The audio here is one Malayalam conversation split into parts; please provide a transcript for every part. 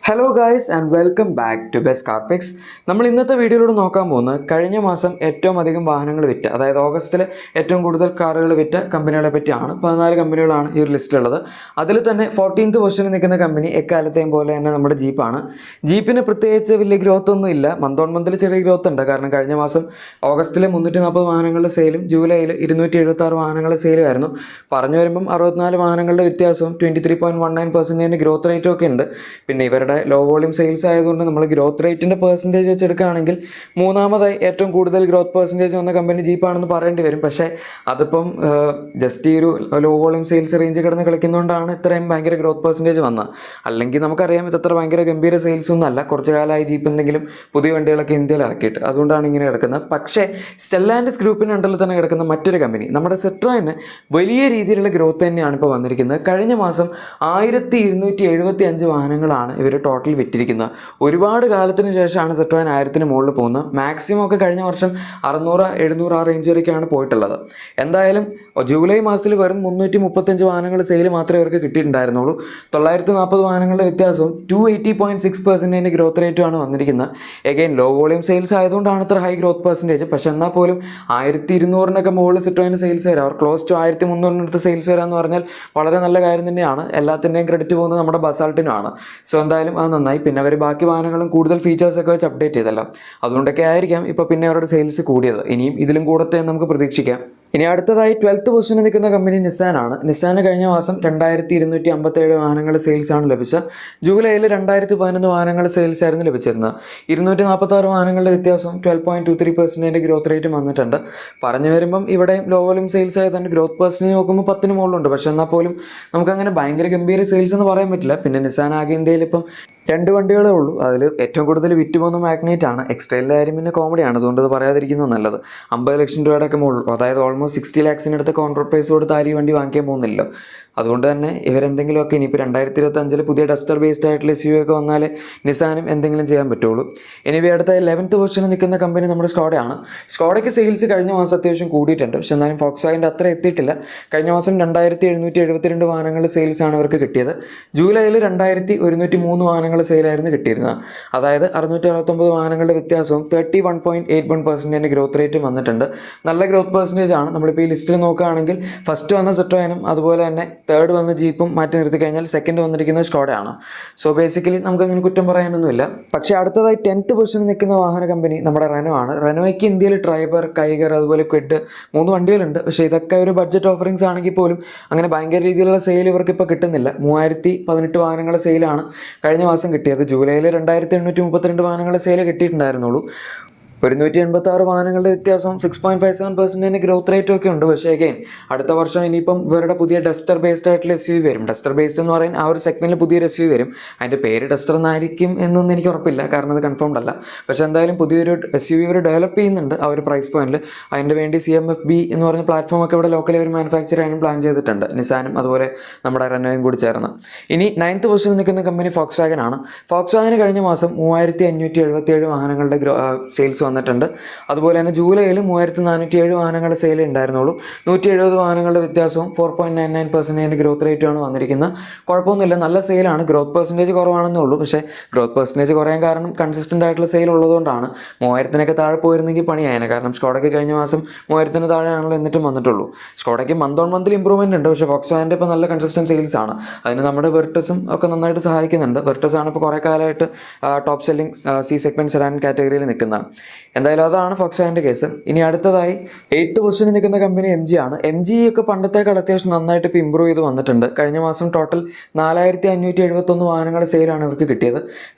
Hello guys and welcome back to best car picks. നമ്മൾ ഇന്നത്തെ വീഡിയോയിലൂടെ നോക്കാൻ പോകുന്നത് കഴിഞ്ഞ മാസം ഏറ്റവും അധികം വാഹനങ്ങൾ വിറ്റ, അതായത് ഓഗസ്റ്റിൽ ഏറ്റവും കൂടുതൽ കാറുകൾ വിറ്റ കമ്പനികളെ പറ്റിയാണ്. 14 കമ്പനികളാണ് ഈ ഒരു ലിസ്റ്റിലുള്ളത്. അതിൽ തന്നെ 14th പൊസിഷനിൽ നിൽക്കുന്ന കമ്പനി എക്കാലത്തെയും പോലെ തന്നെ നമ്മുടെ ജീപ്പാണ്. ജീപ്പിന് പ്രത്യേകിച്ച് വലിയ ഗ്രോത്ത് ഒന്നും ഇല്ല. മന്ത് ഓൺ മന്തിൽ ചെറിയ ഗ്രോത്ത് ഉണ്ട്. കാരണം കഴിഞ്ഞ മാസം ഓഗസ്റ്റിൽ 340 വാഹനങ്ങളുടെ സെയിലും ജൂലൈയിൽ 276 വാഹനങ്ങളുടെ സെയിലും ആയിരുന്നു. പറഞ്ഞു വരുമ്പം 64 വാഹനങ്ങളുടെ വ്യത്യാസവും 23.19% ഗ്രോത്ത് റേറ്റും ഒക്കെ ഉണ്ട്. പിന്നെ ഇവരുടെ ലോ വോളിയം സെയിൽസ് ആയതുകൊണ്ട് നമ്മൾ ഗ്രോത്ത് റേറ്റിൻ്റെ പെർസെൻറ്റേജ് വെച്ചെടുക്കുകയാണെങ്കിൽ മൂന്നാമതായി ഏറ്റവും കൂടുതൽ ഗ്രോത്ത് പെർസെൻറ്റേജ് വന്ന കമ്പനി ജീപ്പാണെന്ന് പറയേണ്ടി വരും. പക്ഷേ അതിപ്പം ജസ്റ്റ് ഈ ഒരു ലോ വോളിയം സെയിൽസ് റേഞ്ച് കിടന്ന് കളിക്കുന്നതുകൊണ്ടാണ് ഇത്രയും ഭയങ്കര ഗ്രോത്ത് പെർസെൻറ്റേജ് വന്നത്. അല്ലെങ്കിൽ നമുക്കറിയാം ഇതത്ര ഭയങ്കര ഗംഭീര സെയിൽസ് ഒന്നും അല്ല. കുറച്ച് കാലമായി ജീപ്പ് എന്തെങ്കിലും പുതിയ വണ്ടികളൊക്കെ ഇന്ത്യയിൽ ഇറക്കിയിട്ട്, അതുകൊണ്ടാണ് ഇങ്ങനെ കിടക്കുന്നത്. പക്ഷേ സ്റ്റെല്ലാൻഡിസ് ഗ്രൂപ്പിൻ്റെ അണ്ടറിൽ തന്നെ കിടക്കുന്ന മറ്റൊരു കമ്പനി നമ്മുടെ സിട്രോയിന് വലിയ രീതിയിലുള്ള ഗ്രോത്ത് തന്നെയാണ് ഇപ്പോൾ വന്നിരിക്കുന്നത്. കഴിഞ്ഞ മാസം 1275 വാഹനങ്ങളാണ് ഇവർ ടോട്ടൽ വിറ്റിരിക്കുന്നത്. ഒരുപാട് കാലത്തിന് ശേഷമാണ് സിട്രോയിൻ 1000-ന് മുകളിൽ പോകുന്നത്. മാക്സിമം ഒക്കെ കഴിഞ്ഞ വർഷം 600-700 ആ റേഞ്ച് വരെയൊക്കെയാണ് പോയിട്ടുള്ളത്. എന്തായാലും ജൂലൈ മാസത്തിൽ വെറും 335 വാഹനങ്ങൾ സെയിൽ മാത്രമേ ഇവർക്ക് കിട്ടിയിട്ടുണ്ടായിരുന്നുള്ളൂ. 940 വാഹനങ്ങളുടെ വ്യത്യാസവും 280.6% ഗ്രോത്ത് റേറ്റുമാണ് വന്നിരിക്കുന്നത്. എഗെയിൻ ലോ വോളിയം സെയിൽസ് ആയതുകൊണ്ടാണ് ഇത്ര ഹൈ ഗ്രോത്ത് പെർസെൻറ്റേജ്. പക്ഷേ എന്നാൽ പോലും 1200-നൊക്കെ മുകളിൽ സിട്രോയിന് സെയിൽസ് വരാം. അവർ ക്ലോസ് ടു 1300-നടുത്ത് സെയിൽസ് വരാമെന്ന് പറഞ്ഞാൽ വളരെ നല്ല കാര്യം തന്നെയാണ്. എല്ലാത്തിൻ്റെയും ക്രെഡിറ്റ് പോകുന്നത് നമ്മുടെ ബസാൾട്ടിനാണ്. സോ എന്തായാലും അത് നന്നായി. പിന്നെ അവർ ബാക്കി വാഹനങ്ങളും കൂടുതൽ ഫീച്ചേഴ്സൊക്കെ വെച്ച് അപ്ഡേറ്റ് ചെയ്തല്ലോ, അതുകൊണ്ടൊക്കെ ആയിരിക്കാം ഇപ്പോൾ പിന്നെ അവരുടെ സെയിൽസ് കൂടിയത്. ഇനിയും ഇതിലും കൂടട്ടെ എന്ന് നമുക്ക് പ്രതീക്ഷിക്കാം. ഇനി അടുത്തതായി 12th പൊസിഷനിൽ നിൽക്കുന്ന കമ്പനി നിസാനാണ്. നിസാന് കഴിഞ്ഞ മാസം 2257 വാഹനങ്ങൾ സെയിൽസാണ് ലഭിച്ചത്. ജൂലൈയിൽ 2011 വാഹനങ്ങൾ സെയിൽസ് ആയിരുന്നു ലഭിച്ചിരുന്നത്. 246 വാഹനങ്ങളുടെ വ്യത്യാസം 12.23% ഗ്രോത്ത് റേറ്റും വന്നിട്ടുണ്ട്. പറഞ്ഞു വരുമ്പം ഇവിടെ ലോ വോളിയം സെയിൽസ് ആയത് തന്നെ ഗ്രോത്ത് പെർസെൻറ്റേജ് നോക്കുമ്പോൾ 10-ന് മുകളിലുണ്ട്. പക്ഷേ എന്നാൽ പോലും നമുക്കങ്ങനെ ഭയങ്കര ഗംഭീര സെയിൽസ് എന്ന് പറയാൻ പറ്റില്ല. പിന്നെ നിസാൻ ആകെ ഇന്ത്യയിൽ ഇപ്പം 2 വണ്ടികളേ ഉള്ളൂ. അതിൽ ഏറ്റവും കൂടുതൽ വിറ്റ് പോകുന്ന മാഗ്നൈറ്റ് ആണ്. എക്സ്റ്റൈലിൻ്റെ കാര്യം പിന്നെ കോമഡിയാണ്, അതുകൊണ്ട് അത് പറയാതിരിക്കുന്നത് നല്ലത്. 50 ലക്ഷം രൂപയുടെയൊക്കെ മുകളിൽ, അതായത് ഓൾമോസ്റ്റ് 60 ലാക്സിനടുത്ത് കോൺട്രാക്ട് പ്രൈസ് കൊടുത്ത് ആരും വണ്ടി വാങ്ങിക്കാൻ പോകുന്നില്ലല്ലോ. അതുകൊണ്ട് തന്നെ ഇവരെന്തെങ്കിലുമൊക്കെ ഇനിയിപ്പോൾ 2025 പുതിയ ഡസ്റ്റർ ബേസ്ഡ് ആയിട്ടുള്ള SUV ഒക്കെ വന്നാൽ നിസാനും എന്തെങ്കിലും ചെയ്യാൻ പറ്റുള്ളൂ. എനിവേ അടുത്ത 11th പൊസിഷനിൽ നിൽക്കുന്ന കമ്പനി നമ്മുടെ സ്കോഡയാണ്. സ്കോഡയ്ക്ക് സെയിൽസ് കഴിഞ്ഞ മാസം അത്യാവശ്യം കൂടിയിട്ടുണ്ട്. പക്ഷെ എന്നാലും ഫോക്സ്വാഗൻ്റെ അത്ര എത്തിയിട്ടില്ല. കഴിഞ്ഞ മാസം 2772 വാഹനങ്ങളുടെ സെയിൽസാണ് അവർക്ക് കിട്ടിയത്. ജൂലൈയിൽ 2103 വാഹനങ്ങൾ സെയിലായിരുന്നു കിട്ടിയിരുന്നത്. അതായത് 669 വാഹനങ്ങളുടെ വ്യത്യാസവും 31.81% ഗ്രോത്ത് റേറ്റും വന്നിട്ടുണ്ട്. നല്ല ഗ്രോത്ത് പെർസെൻറ്റേജ് ആണ്. നമ്മളിപ്പോൾ ഈ ലിസ്റ്റിൽ നോക്കുകയാണെങ്കിൽ ഫസ്റ്റ് വന്ന സിട്രോയിനും അതുപോലെ തന്നെ തേർഡ് വന്ന ജീപ്പും മാറ്റി നിർത്തി കഴിഞ്ഞാൽ സെക്കൻഡ് വന്നിരിക്കുന്നത് സ്കോഡയാണ്. സോ ബേസിക്കലി നമുക്കങ്ങനെ കുറ്റം പറയാനൊന്നുമില്ല. പക്ഷേ അടുത്തതായി 10th പൊസിഷനിൽ നിൽക്കുന്ന വാഹന കമ്പനി നമ്മുടെ റെനോ ആണ്. റെനോയ്ക്ക് ഇന്ത്യയിൽ ട്രൈബർ, കൈഗർ, അതുപോലെ ക്വിഡ് 3 വണ്ടികളുണ്ട്. പക്ഷേ ഇതൊക്കെ ഒരു ബഡ്ജറ്റ് ഓഫറിങ്സ് ആണെങ്കിൽ പോലും അങ്ങനെ ഭയങ്കര രീതിയിലുള്ള സെയിൽ ഇവർക്ക് ഇപ്പോൾ കിട്ടുന്നില്ല. 3018 വാഹനങ്ങളുടെ സെയിലാണ് കഴിഞ്ഞ മാസം കിട്ടിയത്. ജൂലൈയിൽ 2832 വാഹനങ്ങളുടെ സെയിൽ കിട്ടിയിട്ടുണ്ടായിരുന്നുള്ളൂ. 186 വാഹനങ്ങളുടെ വ്യത്യാസം 6.57% ഗ്രോത്ത് റേറ്റും ഒക്കെ ഉണ്ട്. പക്ഷേ അഗൈൻ അടുത്ത വർഷം ഇനിയിപ്പം ഇവരുടെ പുതിയ ഡസ്റ്റർ ബേസ്ഡ് ആയിട്ടുള്ള SUV വരും. ഡസ്റ്റർ ബേസ്ഡ് എന്ന് പറയുന്ന ആ ഒരു സെഗ്മെൻറ്റിൽ പുതിയൊരു SUV വരും. അതിൻ്റെ പേര് ഡസ്റ്റർ എന്നായിരിക്കും എന്നൊന്നും എനിക്ക് ഉറപ്പില്ല, കാരണം അത് കൺഫേംഡ് അല്ല. പക്ഷേ എന്തായാലും പുതിയൊരു SUV ഇവർ ഡെവലപ്പ് ചെയ്യുന്നുണ്ട് ആ ഒരു പ്രൈസ് പോയിന്റിൽ. അതിൻ്റെ വേണ്ടി CMFB എന്ന് പറഞ്ഞ പ്ലാറ്റ്ഫോം ഒക്കെ ഇവിടെ ലോക്കലി ഒരു മാനുഫാക്ചർ ചെയ്യാനും പ്ലാൻ ചെയ്തിട്ടുണ്ട്, നിസാനും അതുപോലെ നമ്മുടെ റെനോയും കൂടി ചേർന്ന്. ഇനി 9th പൊസിഷനിൽ നിൽക്കുന്ന കമ്പനി ഫോക്സ്വാഗൻ ആണ്. ഫോക്സ്വാഗന് കഴിഞ്ഞ മാസം 3577 വാഹനങ്ങളുടെ സെയിൽസ് വന്നിട്ടുണ്ട്. അതുപോലെ തന്നെ ജൂലൈയിൽ 3407 വാഹനങ്ങളുടെ സെയിൽ ഉണ്ടായിരുന്നുള്ളൂ. 170 വാഹനങ്ങളുടെ വ്യത്യാസവും 4.99% ഗ്രോത്ത് റേറ്റുമാണ് വന്നിരിക്കുന്നത്. കുഴപ്പമൊന്നുമില്ല, നല്ല സെയിലാണ്. ഗ്രോത്ത് പെർസെൻറ്റേജ് കുറവാണെന്നേ ഉള്ളൂ. പക്ഷേ ഗ്രോത്ത് പെർസെൻറ്റേജ് കുറയാൻ കാരണം കൺസിസ്റ്റൻ്റ് ആയിട്ടുള്ള സെയിൽ ഉള്ളതുകൊണ്ടാണ്. 3000-നൊക്കെ താഴെ പോയിരുന്നെങ്കിൽ പണിയായേനെ. കാരണം സ്കോഡയ്ക്ക് കഴിഞ്ഞ മാസം 3000-ന് താഴെയാണല്ലോ എന്നിട്ടും വന്നിട്ടുള്ളൂ. സ്കോഡയ്ക്ക് മന്ത് ഓൺ മന്തിൽ ഇമ്പ്രൂവ്മെൻ്റ് ഉണ്ട്. പക്ഷേ ഫോക്സ്വാഗൻ്റെ ഇപ്പോൾ നല്ല കൺസിസ്റ്റൻറ്റ് സെയിൽസ് ആണ്. അതിന് നമ്മുടെ വെർട്ടസും ഒക്കെ നന്നായിട്ട് സഹായിക്കുന്നുണ്ട്. വെർട്ടസ് ആണ് ഇപ്പോൾ കുറേ കാലമായിട്ട് top selling C segment sedan കാറ്റഗറിയിൽ നിൽക്കുന്നത്. എന്തായാലും അതാണ് ഫോക്സ്വാഗൻ്റെ കേസ്. ഇനി അടുത്തതായി 8th പൊസിഷനിൽ നിൽക്കുന്ന കമ്പനി MG ആണ്. MG ഒക്കെ പണ്ടത്തേക്കാൾ അത്യാവശ്യം നന്നായിട്ട് ഇപ്പോൾ ഇമ്പ്രൂവ് ചെയ്ത് വന്നിട്ടുണ്ട്. കഴിഞ്ഞ മാസം ടോട്ടൽ 4571 വാഹനങ്ങളുടെ സെയിലാണ് ഇവർക്ക് കിട്ടിയത്.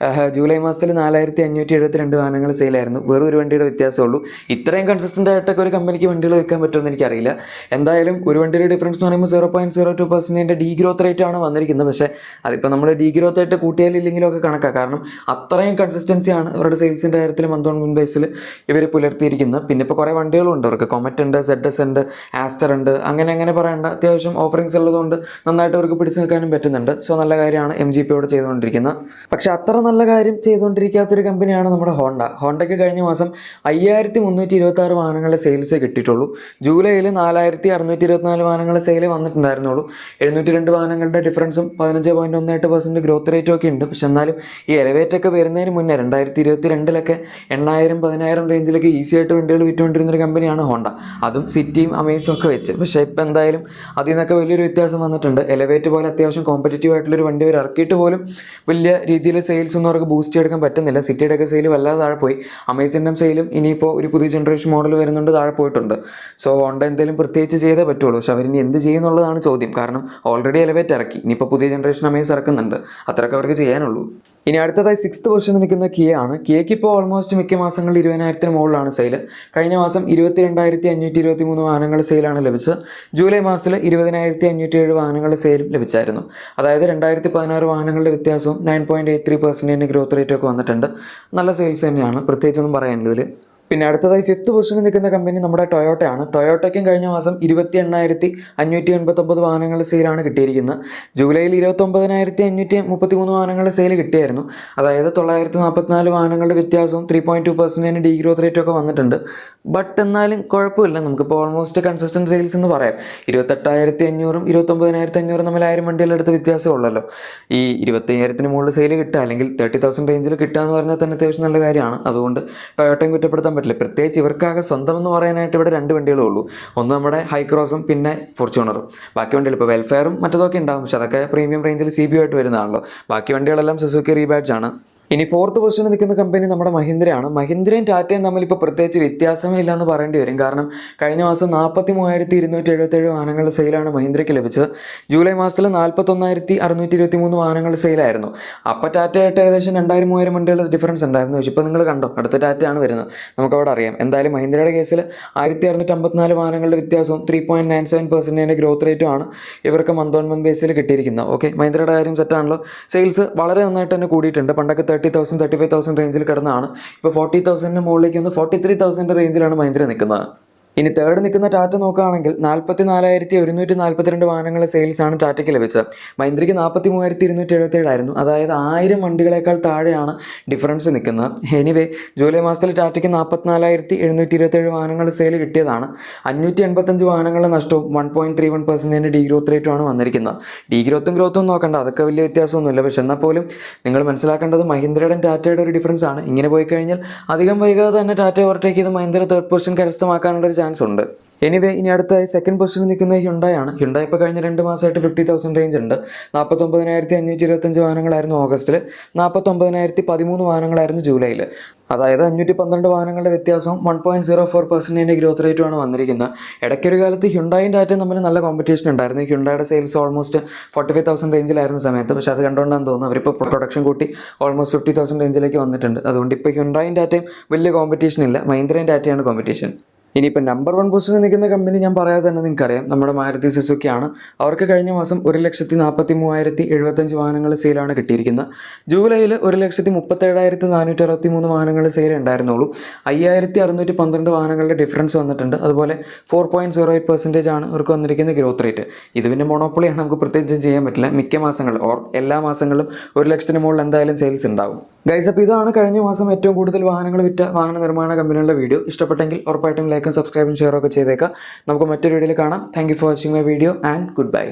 ജൂലൈ മാസത്തിൽ 4572 വാഹനങ്ങൾ സെയിലായിരുന്നു. വെറും ഒരു വണ്ടിയുടെ വ്യത്യാസമുള്ളൂ. ഇത്രയും കൺസിസ്റ്റൻ്റ് ആയിട്ടൊക്കെ ഒരു കമ്പനിക്ക് വണ്ടികൾ വെക്കാൻ പറ്റുമെന്ന് എനിക്കറിയില്ല. എന്തായാലും ഒരു വണ്ടിയുടെ ഡിഫറൻസ് എന്ന് പറയുമ്പോൾ 0.02% ഡീ ഗ്രോത്ത് റേറ്റ് ആണ് വന്നിരിക്കുന്നത്. പക്ഷേ അതിപ്പോൾ നമ്മൾ ഡീ ഗ്രോത്ത് ആയിട്ട് കൂട്ടിയാലില്ലെങ്കിലും ഒക്കെ കണക്കാണ്. കാരണം അത്രയും കൺസിസ്റ്റൻസിയാണ് ഇവരുടെ സെയിൽസിൻ്റെ കാര്യത്തിൽ മന്ത് ഓൺ മന്ത് ബേസിൽ ഇവർ പുലർത്തിയിരിക്കുന്നത്. പിന്നെ ഇപ്പോൾ കുറേ വണ്ടികളുണ്ട്, അവർക്ക് കൊമറ്റ് ഉണ്ട്, ZS ഉണ്ട്, ആസ്റ്റർ ഉണ്ട്, അങ്ങനെ പറയേണ്ട അത്യാവശ്യം ഓഫറിങ്സ് ഉള്ളതുകൊണ്ട് നന്നായിട്ട് അവർക്ക് പിടിച്ചു നിൽക്കാനും പറ്റുന്നുണ്ട്. സോ നല്ല കാര്യമാണ് MGPയോട് ചെയ്തുകൊണ്ടിരിക്കുന്നത്. പക്ഷേ അത്ര നല്ല കാര്യം ചെയ്തുകൊണ്ടിരിക്കാത്തൊരു കമ്പനിയാണ് നമ്മുടെ ഹോണ്ടയ്ക്ക് കഴിഞ്ഞ മാസം 5326 വാഹനങ്ങളുടെ സെയിൽസേ കിട്ടിയിട്ടുള്ളൂ. ജൂലൈയിൽ 4624 വാഹനങ്ങളുടെ സെയിൽ വന്നിട്ടുണ്ടായിരുന്നുള്ളൂ. 702 വാഹനങ്ങളുടെ ഡിഫറൻസും 15.18% ഗ്രോത്ത് റേറ്റും ഒക്കെ ഉണ്ട്. പക്ഷെ എന്നാലും ഈ എലവേറ്റൊക്കെ വരുന്നതിന് മുന്നേ 2022 8,000-10,000 റേഞ്ചിലൊക്കെ ഈസി ആയിട്ട് വണ്ടികൾ വിറ്റുകൊണ്ടിരുന്നൊരു കമ്പനിയാണ് ഹോണ്ട. അതും സിറ്റിയും അമേസും ഒക്കെ വെച്ച്. പക്ഷേ ഇപ്പം എന്തായാലും അതിൽ നിന്നൊക്കെ വലിയൊരു വ്യത്യാസം വന്നിട്ടുണ്ട്. എലവേറ്റ് പോലെ അത്യാവശ്യം കോമ്പറ്റീറ്റീവ് ആയിട്ടുള്ളൊരു വണ്ടി അവർ ഇറക്കിയിട്ട് പോലും വലിയ രീതിയിൽ സെയിൽസ് ഒന്നും അവർക്ക് ബൂസ്റ്റ് ചെയ്തെടുക്കാൻ പറ്റുന്നില്ല. സിറ്റിയുടെ ഒക്കെ സെയിൽ വല്ലാതെ താഴെ പോയി. അമേസിൻ്റെ സെയിലും ഇനിയിപ്പോൾ ഒരു പുതിയ ജനറേഷൻ മോഡൽ വരുന്നുണ്ട്, താഴെ പോയിട്ടുണ്ട്. സോ ഹോണ്ട എന്തെങ്കിലും പ്രത്യേകിച്ച് ചെയ്തേ പറ്റുള്ളൂ. പക്ഷെ അവരിനി എന്ത് ചെയ്യുന്നുള്ളതാണ് ചോദ്യം. കാരണം ഓൾറെഡി എലവേറ്റ് ഇറക്കി, ഇനിയിപ്പോൾ പുതിയ ജനറേഷൻ അമേസ് ഇറക്കുന്നുണ്ട്. അത്രയൊക്കെ അവർക്ക് ചെയ്യാനുള്ളൂ. ഇനി അടുത്തതായി 6th പൊസിഷനിൽ നിൽക്കുന്ന കിയ ആണ്. കിയയ്ക്ക് ഇപ്പോൾ ഓൾമോസ്റ്റ് മിക്ക മാസങ്ങളിൽ 20,000-ന് മുകളിലാണ് സെയിൽ. കഴിഞ്ഞ മാസം 22,523 വാഹനങ്ങൾ സെയിലാണ് ലഭിച്ചത്. ജൂലൈ മാസത്തിൽ 20,507 വാഹനങ്ങളുടെ സെയിലും ലഭിച്ചായിരുന്നു. അതായത് 2016 വാഹനങ്ങളുടെ വ്യത്യാസവും 9.83% ഗ്രോത്ത് റേറ്റ് ഒക്കെ വന്നിട്ടുണ്ട്. നല്ല സെയിൽസ് തന്നെയാണ്, പ്രത്യേകിച്ചൊന്നും പറയാനില്ല ഇതിൽ. പിന്നെ അടുത്തതായി 5th പൊസിഷനിൽ നിൽക്കുന്ന കമ്പനി നമ്മുടെ ടൊയോട്ടയാണ്. ടൊയോട്ടയ്ക്കും കഴിഞ്ഞ മാസം 28,589 വാഹനങ്ങളുടെ സെയിലാണ് കിട്ടിയിരിക്കുന്നത്. ജൂലൈയിൽ 29,533 വാഹനങ്ങളുടെ സെയിൽ കിട്ടിയായിരുന്നു. അതായത് 944 വാഹനങ്ങളുടെ വ്യത്യാസവും 3.2% ഡീഗ്രോത്ത് റേറ്റ് ഒക്കെ വന്നിട്ടുണ്ട്. ബട്ട് എന്നാലും കുഴപ്പമില്ല, നമുക്കിപ്പോൾ ഓൾമോസ്റ്റ് കൺസിസ്റ്റൻറ്റ് സെയിൽസ് എന്ന് പറയാം. 28,500-ഉം 29,500 തമ്മിൽ 1000 വണ്ടികളെടുത്ത് വ്യത്യാസമേ ഉള്ളല്ലോ. ഈ 25,000-ന് മുകളിൽ സെയിൽ കിട്ടുക, അല്ലെങ്കിൽ 30,000 റേഞ്ചിൽ കിട്ടുക എന്ന് പറഞ്ഞാൽ തന്നെ അത്യാവശ്യം നല്ല കാര്യമാണ്. അതുകൊണ്ട് ടൊയോട്ടയും കുറ്റപ്പെടുത്താൻ പറ്റില്ല. പ്രത്യേകിച്ച് ഇവർക്കാകെ സ്വന്തം എന്ന് പറയാനായിട്ട് ഇവിടെ 2 വണ്ടികളേ ഉള്ളൂ. ഒന്ന് നമ്മുടെ ഹൈക്രോസും പിന്നെ ഫോർച്യൂണറും. ബാക്കി വണ്ടികൾ ഇപ്പോൾ വെൽഫെയറും മറ്റതൊക്കെ ഉണ്ടാകും, പക്ഷെ അതൊക്കെ പ്രീമിയം റേഞ്ചിൽ CBO ആയിട്ട് വരുന്നതാണല്ലോ. ബാക്കി വണ്ടികളെല്ലാം സുസുക്കി റീബാഡ്ജ് ആണ്. ഇനി 4th പൊസിഷനിൽ നിൽക്കുന്ന കമ്പനി നമ്മുടെ മഹീന്ദ്രയാണ്. മഹീന്ദ്രയും ടാറ്റയും തമ്മിൽ ഇപ്പോൾ പ്രത്യേകിച്ച് വ്യത്യാസമേ ഇല്ല എന്ന് പറയേണ്ടി വരും. കാരണം കഴിഞ്ഞ മാസം 43,277 വാഹനങ്ങളുടെ സെയിലാണ് മഹീന്ദ്രയ്ക്ക് ലഭിച്ചത്. ജൂലൈ മാസത്തിൽ 41,623 വാഹനങ്ങളുടെ സെയിലായിരുന്നു. അപ്പോൾ ടാറ്റയായിട്ട് ഏകദേശം 2,000-3,000 വണ്ടികളുടെ ഡിഫറൻസ് ഉണ്ടായിരുന്നു. പക്ഷേ ഇപ്പോൾ നിങ്ങൾ കണ്ടോ, അടുത്ത ടാറ്റയാണ് വരുന്നത്, നമുക്കവിടെ അറിയാം. എന്തായാലും മഹീന്ദ്രയുടെ കേസിൽ 1,654 വാഹനങ്ങളുടെ വ്യത്യാസവും 3.97% ഗ്രോത്ത് റേറ്റുമാണ് ഇവർക്ക് മന്ത് ഓൺ മന്ത് ബേസിൽ കിട്ടിയിരിക്കുന്നത്. ഓക്കെ, മഹീന്ദ്രയുടെ കാര്യം സെറ്റാണല്ലോ. സെയിൽസ് വളരെ നന്നായിട്ട് തന്നെ കൂടിയിട്ടുണ്ട്. പണ്ടൊക്കെ 30,000-35,000 റേഞ്ചിൽ കിടന്നതാണ്. ഇപ്പോൾ 40,000-ന് മുകളിലേക്ക് ഒന്ന് 43,000 റേഞ്ചിലാണ് മഹീന്ദ്ര നിൽക്കുന്നത്. ഇനി തേർഡ് നിൽക്കുന്ന ടാറ്റ നോക്കുകയാണെങ്കിൽ 44,142 വാഹനങ്ങളുടെ സെയിൽസാണ് ടാറ്റയ്ക്ക് ലഭിച്ചത്. മഹീന്ദ്രയ്ക്ക് 43,277 ആയിരുന്നു. അതായത് 1000 വണ്ടികളേക്കാൾ താഴെയാണ് ഡിഫറൻസ് നിൽക്കുന്നത്. എനിവേ ജൂലൈ മാസത്തിൽ ടാറ്റയ്ക്ക് 44,727 വാഹനങ്ങളുടെ സെയിൽ കിട്ടിയതാണ്. 585 വാഹനങ്ങളുടെ നഷ്ടവും 1.31% ഡീഗ്രോത്ത് റേറ്റുമാണ് വന്നിരിക്കുന്നത്. ഗ്രോത്തും നോക്കണ്ട, അതൊക്കെ വലിയ വ്യത്യാസമൊന്നുമില്ല. പക്ഷെ എന്നാൽ പോലും നിങ്ങൾ മനസ്സിലാക്കേണ്ടത് മഹീന്ദ്രയുടെയും ടാറ്റയുടെ ഒരു ഡിഫറൻസ് ആണ്. ഇങ്ങനെ പോയി കഴിഞ്ഞാൽ അധികം വൈകാതെ തന്നെ ടാറ്റ ഓവർടേക്ക് ചെയ്ത് മഹീന്ദ്ര 3rd പൊസിഷൻ കരസ്ഥമാക്കാനുള്ളൊരു ചാൻസ് ഉണ്ട്. എനിവേ ഇനി അടുത്തായി 2nd പൊസിഷനിൽ നിൽക്കുന്ന ഹ്യുണ്ടായാണ്. ഹ്യുണ്ടായി ഇപ്പോൾ കഴിഞ്ഞ 2 മാസമായിട്ട് 50,000 റേഞ്ച് ഉണ്ട്. 49,525 വാഹനങ്ങളായിരുന്നു ഓഗസ്റ്റിൽ, 49,013 വാഹനങ്ങളായിരുന്നു ജൂലൈയിൽ. അതായത് 512 വാഹനങ്ങളുടെ വ്യത്യാസവും 1.04% ഗ്രോത്ത് റേറ്റുമാണ് വന്നിരിക്കുന്നത്. ഇടയ്ക്കൊരു കാലത്ത് ഹ്യുണ്ടായും ടാറ്റയും തമ്മിൽ നല്ല കോമ്പറ്റീഷൻ ഉണ്ടായിരുന്നു. ഹ്യുണ്ടായുടെ സെയിൽസ് ഓൾമോസ്റ്റ് 45,000 റേഞ്ചിലായിരുന്ന സമയത്ത്. പക്ഷേ അത് കണ്ടുകൊണ്ടാന്ന് തോന്നുന്നു അവരിപ്പോൾ പ്രൊഡക്ഷൻ കൂട്ടി ഓൾമോസ്റ്റ് 50,000 റേഞ്ചിലേക്ക് വന്നിട്ടുണ്ട്. അതുകൊണ്ട് ഇപ്പോൾ ഹ്യുണ്ടായും ടാറ്റയും വലിയ കോമ്പറ്റീഷൻ ഇല്ല, മഹീന്ദ്രയും ടാറ്റയാണ് കോമ്പറ്റീഷൻ. ഇനിയിപ്പോൾ നമ്പർ 1 പൊസിഷനിൽ നിൽക്കുന്ന കമ്പനി ഞാൻ പറയാതെ തന്നെ നിങ്ങൾക്കറിയാം, നമ്മുടെ മാരുതി സുസുക്കിയാണ്. അവർക്ക് കഴിഞ്ഞ മാസം 1,43,075 വാഹനങ്ങൾ സെയിലാണ് കിട്ടിയിരിക്കുന്നത്. ജൂലൈയിൽ 1,37,463 വാഹനങ്ങൾ സെയിൽ ഉണ്ടായിരുന്നുള്ളൂ. 5,612 വാഹനങ്ങളുടെ ഡിഫറൻസ് വന്നിട്ടുണ്ട്. അതുപോലെ 4.08% ആണ് അവർക്ക് വന്നിരിക്കുന്ന ഗ്രോത്ത് റേറ്റ്. ഇത് പിന്നെ മൊണോപ്പൊളിയാണ്, നമുക്ക് പ്രത്യേകിച്ച് ചെയ്യാൻ പറ്റില്ല. മിക്ക മാസങ്ങളിൽ എല്ലാ മാസങ്ങളിലും 1,00,000-ന് മുകളിൽ എന്തായാലും സെയിൽസ് ഉണ്ടാവും. ഗൈസ്, അപ്പോൾ ഇതാണ് കഴിഞ്ഞ മാസം ഏറ്റവും കൂടുതൽ വാഹനങ്ങൾ വിറ്റ വാഹന നിർമ്മാണ കമ്പനികളുടെ വീഡിയോ. ഇഷ്ടപ്പെട്ടെങ്കിൽ ഉറപ്പായിട്ടും ലൈക്കും സബ്സ്ക്രൈബും ഷെയറൊക്കെ ചെയ്തേക്കാം. നമുക്ക് മറ്റൊരു വീഡിയോയിൽ കാണാം. Thank you for watching my video and good bye.